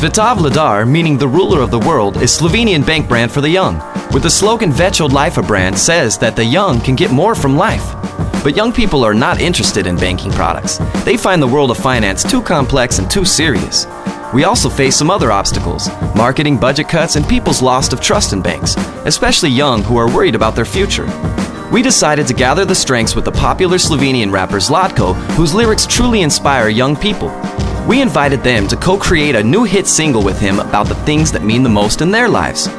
Sveta vladar, meaning the ruler of the world, is Slovenian bank brand for the young, with the slogan Več od lajfa brand says that the young can get more from life. But young people are not interested in banking products. They find the world of finance too complex and too serious. We also face some other obstacles: marketing, budget cuts, and people's loss of trust in banks, especially young who are worried about their future. We decided to gather the strengths with the popular Slovenian rapper ZLATKO, whose lyrics truly inspire young people. We invited them to co-create a new hit single with him about the things that mean the most in their lives.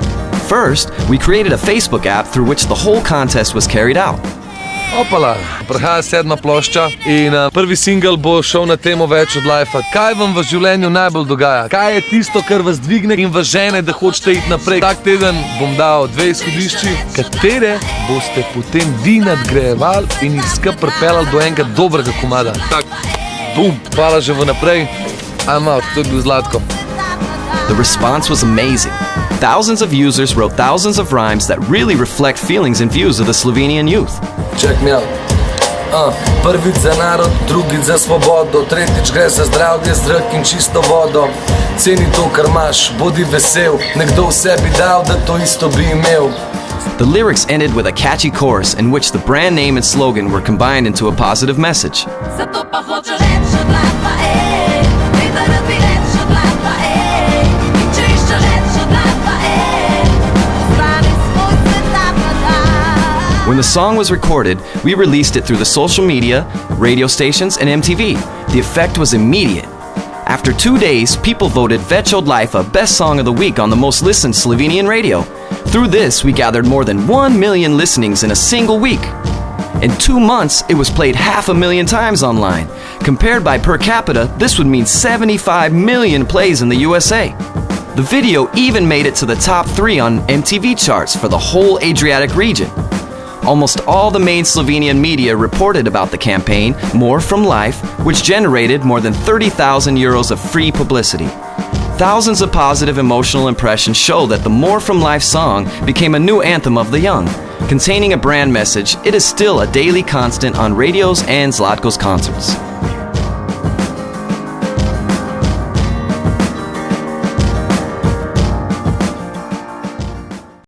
First, we created a Facebook app through which the whole contest was carried out. Opala, prihaja 7. plošča in prvi singel bo šel na temo Več od lajfa. Kaj vam v življenju najbolj dogaja? Kaj je tisto, kar vas dvigne in vas žene, da hočete iti naprej? Tak teden bom dal 2 izhodišči, katere boste potem vi nadgrajevali in jih skupaj pripeljali do enega dobrega komada. Tak, bum, hvala že vnaprej. I'm out, to je bil ZLATKO. The response was amazing. Thousands of users wrote thousands of rhymes that really reflect feelings and views of the Slovenian youth. Check me out. Prvič za narod, drugič za svobodo, tretjič gre za zdravje, zrak in čisto vodo. Ceni to, kar imaš, bodi vesel, nekdo v sebi dal, da to isto bi imel. The lyrics ended with a catchy chorus in which the brand name and slogan were combined into a positive message. When the song was recorded, we released it through the social media, radio stations, and MTV. The effect was immediate. After 2 days, people voted Več od lajfa Best Song of the Week on the most listened Slovenian radio. Through this, we gathered more than 1 million listenings in a single week. In 2 months, it was played 500,000 times online. Compared by per capita, this would mean 75 million plays in the USA. The video even made it to the top 3 on MTV charts for the whole Adriatic region. Almost all the main Slovenian media reported about the campaign, More from Life, which generated more than 30,000 euros of free publicity. Thousands of positive emotional impressions show that the More from Life song became a new anthem of the young. Containing a brand message, it is still a daily constant on radios and ZLATKO's concerts.